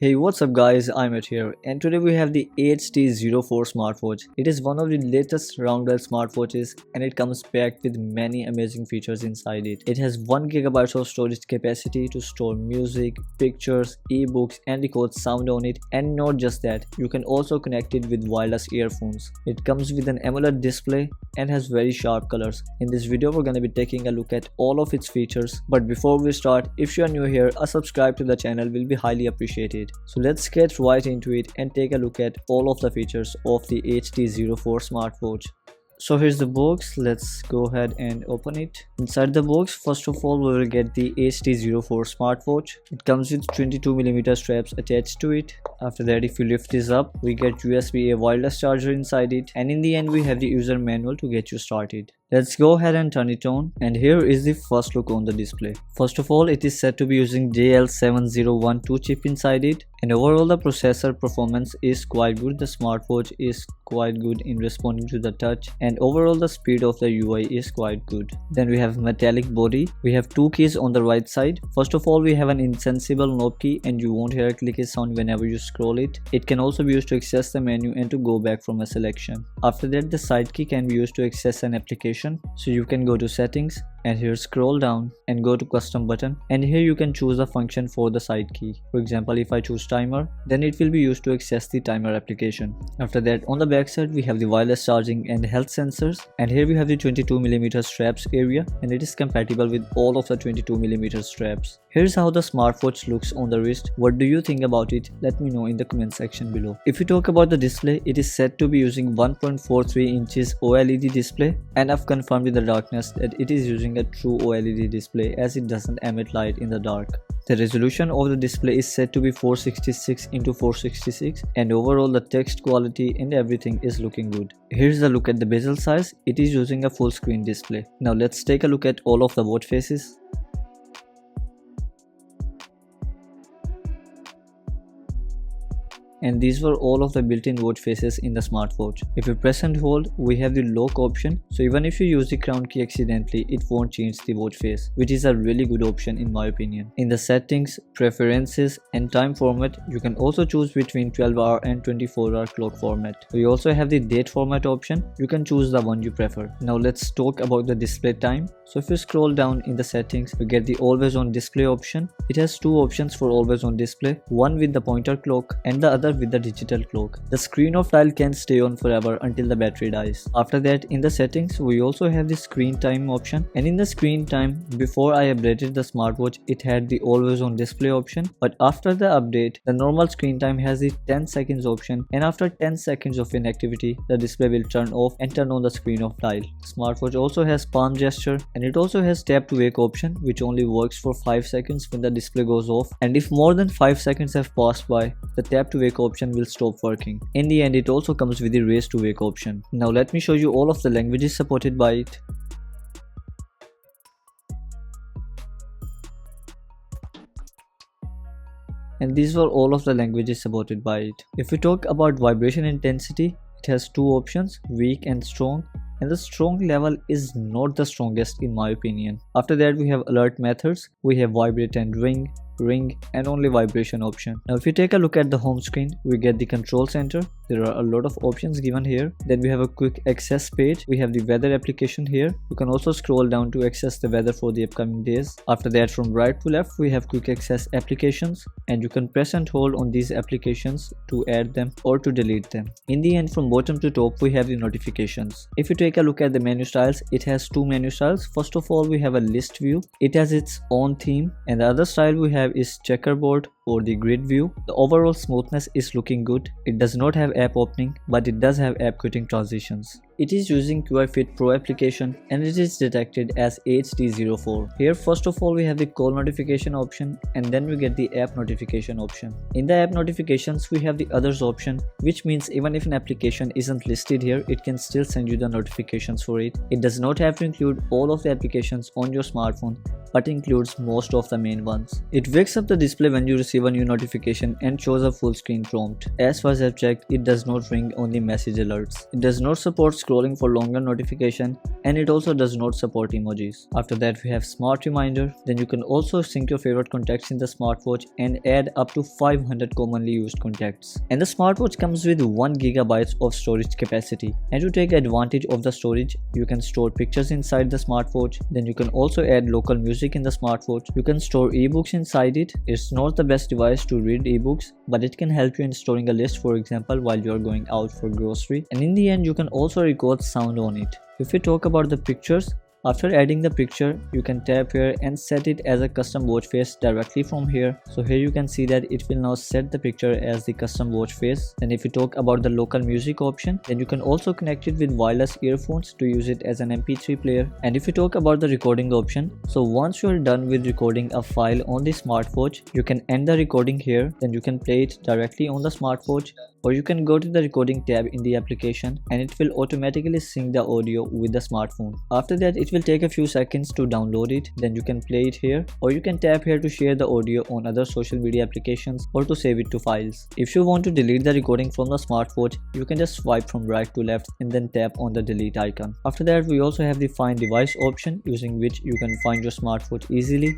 Hey, what's up guys, iMAT here, and today we have the HT04 Smartwatch. It is one of the latest roundel smartwatches and it comes packed with many amazing features inside it. It has 1GB of storage capacity to store music, pictures, ebooks and record sound on it, and not just that, you can also connect it with wireless earphones. It comes with an AMOLED display and has very sharp colors. In this video we're going to be taking a look at all of its features, but before we start, if you are new here, a subscribe to the channel will be highly appreciated. So let's get right into it and take a look at all of the features of the HT04 smartwatch. So here's the box. Let's go ahead and open it. Inside the box, first of all, we will get the HT04 smartwatch. It comes with 22mm straps attached to it. After that, if you lift this up, we get USB-A wireless charger inside it, and in the end we have the user manual to get you started. Let's go ahead and turn it on, and here is the first look on the display. First of all, it is said to be using JL7012 chip inside it, and overall the processor performance is quite good. The smartwatch is quite good in responding to the touch, and overall the speed of the UI is quite good. Then we have metallic body. We have two keys on the right side. First of all, we have an insensible knob key and you won't hear a clicky sound whenever you scroll it. It can also be used to access the menu and to go back from a selection. After that, the side key can be used to access an application. So you can go to settings and here scroll down and go to custom button, and here you can choose a function for the side key. For example, if I choose timer, then it will be used to access the timer application. After that, on the back side we have the wireless charging and health sensors, and here we have the 22mm straps area, and it is compatible with all of the 22mm straps. Here's how the smartwatch looks on the wrist. What do you think about it? Let me know in the comment section below. If we talk about the display, it is said to be using 1.43 inches OLED display, and I've confirmed with the darkness that it is using a true OLED display as it doesn't emit light in the dark. The resolution of the display is said to be 466 x 466, and overall the text quality and everything is looking good. Here's a look at the bezel size. It is using a full screen display. Now let's take a look at all of the watch faces. And these were all of the built-in watch faces in the smartwatch. If you press and hold, we have the lock option, so even if you use the crown key accidentally, it won't change the watch face, which is a really good option in my opinion. In the settings, preferences and time format, you can also choose between 12-hour and 24-hour clock format. We also have the date format option. You can choose the one you prefer. Now let's talk about the display time. So if you scroll down in the settings, you get the always on display option. It has two options for always on display, one with the pointer clock and the other with the digital clock. The screen of dial can stay on forever until the battery dies. After that, in the settings, we also have the screen time option, and in the screen time, before I updated the smartwatch, it had the always on display option, but after the update, the normal screen time has the 10 seconds option, and after 10 seconds of inactivity, the display will turn off and turn on the screen of dial. The smartwatch also has palm gesture, and it also has tap to wake option, which only works for 5 seconds when the display goes off, and if more than 5 seconds have passed by, the tap to wake option will stop working. In the end, it also comes with the raise to wake option. Now let me show you all of the languages supported by it. And these were all of the languages supported by it. If we talk about vibration intensity, it has two options, weak and strong, and the strong level is not the strongest in my opinion. After that, we have alert methods. We have vibrate and ring, and only vibration option. Now if you take a look at the home screen, we get the control center. There are a lot of options given here. Then we have a quick access page. We have the weather application here. You can also scroll down to access the weather for the upcoming days. After that, from right to left, we have quick access applications, and you can press and hold on these applications to add them or to delete them. In the end, from bottom to top, we have the notifications. If you take a look at the menu styles, it has two menu styles. First of all, we have a list view. It has its own theme, and the other style we have is checkerboard or the grid view. The overall smoothness is looking good. It does not have app opening, but it does have app quitting transitions. It is using QIFit Pro application, and it is detected as HT04. Here first of all we have the call notification option, and then we get the app notification option. In the app notifications we have the others option, which means even if an application isn't listed here, it can still send you the notifications for it. It does not have to include all of the applications on your smartphone, but includes most of the main ones. It wakes up the display when you receive receive a new notification and shows a full screen prompt. As far as I've checked, it does not ring on the message alerts. It does not support scrolling for longer notification, and it also does not support emojis. After that we have smart reminder. Then you can also sync your favorite contacts in the smartwatch and add up to 500 commonly used contacts. And the smartwatch comes with 1 GB of storage capacity. And to take advantage of the storage, you can store pictures inside the smartwatch. Then you can also add local music in the smartwatch. You can store ebooks inside it. It's not the best device to read ebooks, but it can help you in storing a list, for example, while you are going out for grocery. And in the end, you can also record sound on it. If we talk about the pictures, after adding the picture, you can tap here and set it as a custom watch face directly from here. So here you can see that it will now set the picture as the custom watch face. And if you talk about the local music option, then you can also connect it with wireless earphones to use it as an MP3 player. And if you talk about the recording option, so once you are done with recording a file on the smartwatch, you can end the recording here. Then you can play it directly on the smartwatch, or you can go to the recording tab in the application and it will automatically sync the audio with the smartphone. After that, it will take a few seconds to download it. Then you can play it here, or you can tap here to share the audio on other social media applications or to save it to files. If you want to delete the recording from the smartwatch, you can just swipe from right to left and then tap on the delete icon. After that, we also have the find device option, using which you can find your smartwatch easily.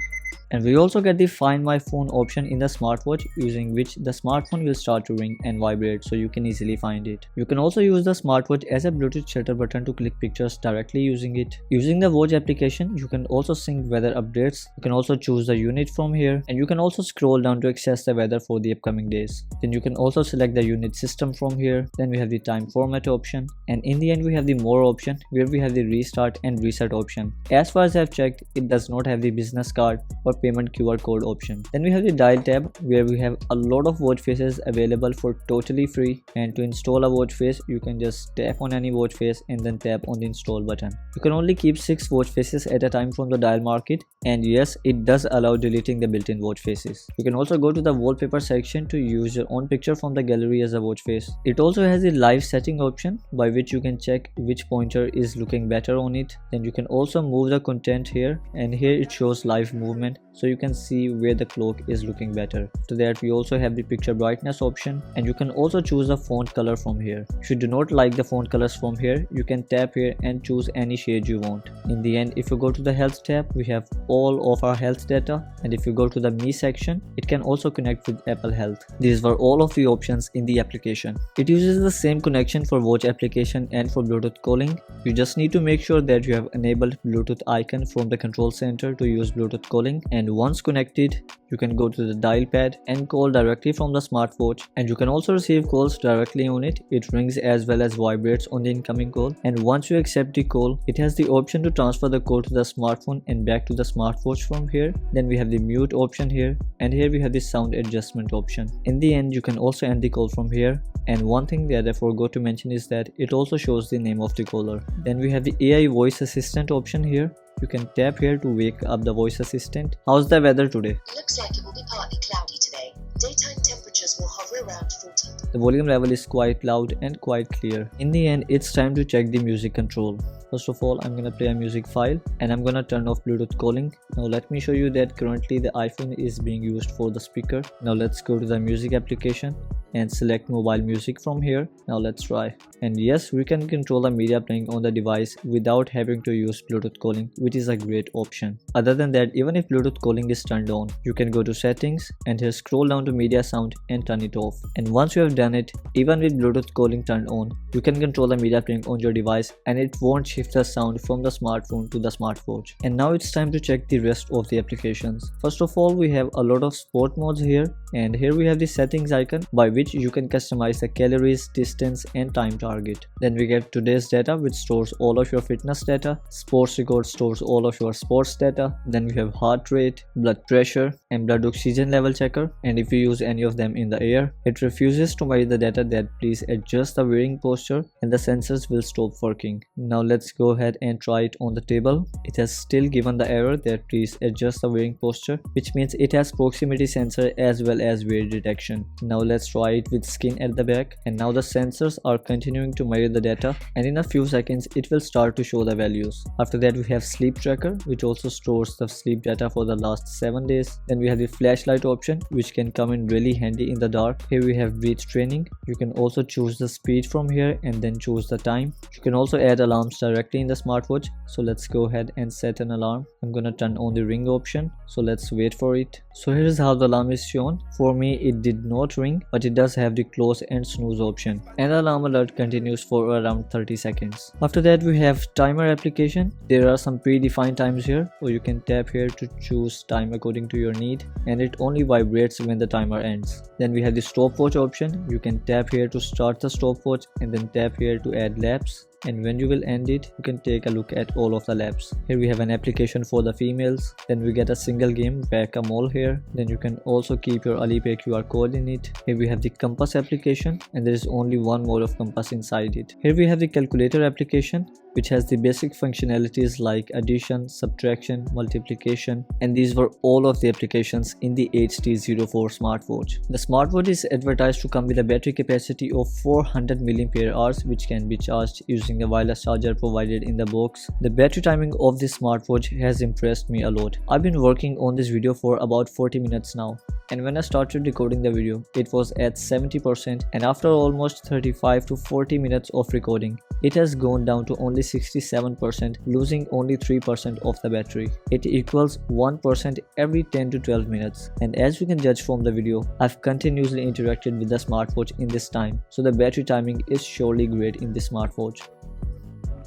And we also get the find my phone option in the smartwatch, using which the smartphone will start to ring and vibrate so you can easily find it. You can also use the smartwatch as a Bluetooth shutter button to click pictures directly using it. Using the watch application, you can also sync weather updates. You can also choose the unit from here, and you can also scroll down to access the weather for the upcoming days. Then you can also select the unit system from here. Then we have the time format option, and in the end we have the more option, where we have the restart and reset option. As far as I've checked, it does not have the business card or payment QR code option. Then we have the dial tab, where we have a lot of watch faces available for totally free. And to install a watch face, you can just tap on any watch face and then tap on the install button. You can only keep 6 watch faces at a time from the dial market, and yes, it does allow deleting the built-in watch faces. You can also go to the wallpaper section to use your own picture from the gallery as a watch face. It also has a live setting option, by which you can check which pointer is looking better on it. Then you can also move the content here, and here it shows live movement, so you can see where the clock is looking better. After that, we also have the picture brightness option, and you can also choose the font color from here. If you do not like the font colors from here, you can tap here and choose any shade you want. In the end, if you go to the health tab, we have all of our health data, and if you go to the me section, it can also connect with Apple Health. These were all of the options in the application. It uses the same connection for watch application and for Bluetooth calling. You just need to make sure that you have enabled Bluetooth icon from the control center to use Bluetooth calling, and once connected, you can go to the dial pad and call directly from the smartwatch, and you can also receive calls directly on it. It rings as well as vibrates on the incoming call, and once you accept the call, it has the option to transfer the call to the smartphone and back to the smartwatch from here. Then we have the mute option here, and here we have the sound adjustment option. In the end, you can also end the call from here. And one thing that I forgot to mention is that it also shows the name of the caller. Then we have the AI voice assistant option here. You can tap here to wake up the voice assistant. How's the weather today? Looks like it will be partly cloudy today. Daytime temperatures will hover around 40. The volume level is quite loud and quite clear. In the end, it's time to check the music control. First of all, I'm gonna play a music file, and I'm gonna turn off Bluetooth calling. Now let me show you that currently the iPhone is being used for the speaker. Now let's go to the music application and select mobile music from here. Now let's try. And yes, we can control the media playing on the device without having to use Bluetooth calling, which is a great option. Other than that, even if Bluetooth calling is turned on, you can go to settings and here scroll down to media sound and turn it off. And once you have done it, even with Bluetooth calling turned on, you can control the media playing on your device, and it won't shift the sound from the smartphone to the smartwatch. And now it's time to check the rest of the applications. First of all, we have a lot of sport modes here, and here we have the settings icon, by which you can customize the calories, distance and time target. Then we get today's data, which stores all of your fitness data. Sports record stores all of your sports data. Then we have heart rate, blood pressure and blood oxygen level checker, and if you use any of them in the air, it refuses to vary the data that please adjust the wearing posture, and the sensors will stop working. Now let's go ahead and try it on the table. It has still given the error that please adjust the wearing posture, which means it has proximity sensor as well as wear detection. Now let's try it with skin at the back, and now the sensors are continuing to measure the data, and in a few seconds it will start to show the values. After that we have sleep tracker, which also stores the sleep data for the last 7 days. Then we have the flashlight option, which can come in really handy in the dark. Here we have breathe training. You can also choose the speed from here and then choose the time. You can also add alarms directly in the smartwatch, so let's go ahead and set an alarm. I'm gonna turn on the ring option, so let's wait for it. So here is how the alarm is shown. For me it did not ring, but it does have the close and snooze option, and the alarm alert continues for around 30 seconds. After that we have timer application. There are some predefined times here, or you can tap here to choose time according to your need, and it only vibrates when the timer ends. Then we have the stopwatch option. You can tap here to start the stopwatch and then tap here to add laps, and when you will end it you can take a look at all of the laps. Here we have an application for the females. Then we get a single game back a mole here. Then you can also keep your Alipay QR code in it. Here we have the compass application, and there is only one mode of compass inside it. Here we have the calculator application, which has the basic functionalities like addition, subtraction, multiplication, and these were all of the applications in the HT04 smartwatch. The smartwatch is advertised to come with a battery capacity of 400 mAh, which can be charged using the wireless charger provided in the box. The battery timing of this smartwatch has impressed me a lot. I've been working on this video for about 40 minutes now, and when I started recording the video it was at 70%, and after almost 35 to 40 minutes of recording it has gone down to only 67%, losing only 3% of the battery. It equals 1% every 10 to 12 minutes, and as you can judge from the video, I've continuously interacted with the smartwatch in this time, so the battery timing is surely great in this smartwatch.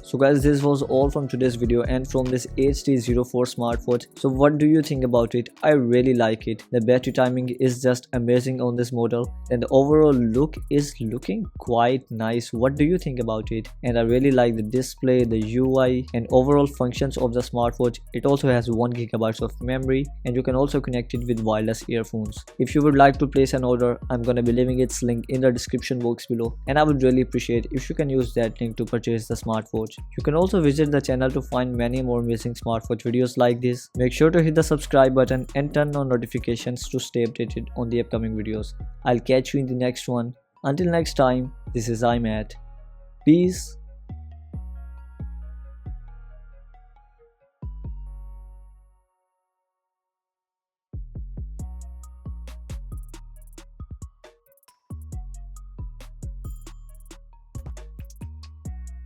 So guys, this was all from today's video and from this HT04 smartwatch. So what do you think about it? I really like it. The battery timing is just amazing on this model, and the overall look is looking quite nice. What do you think about it? And I really like the display, the UI, and overall functions of the smartwatch. It also has 1GB of memory, and you can also connect it with wireless earphones. If you would like to place an order, I'm gonna be leaving its link in the description box below, and I would really appreciate if you can use that link to purchase the smartwatch. You can also visit the channel to find many more amazing smartwatch videos like this. Make sure to hit the subscribe button and turn on notifications to stay updated on the upcoming videos. I'll catch you in the next one. Until next time, this is iMAT. Peace.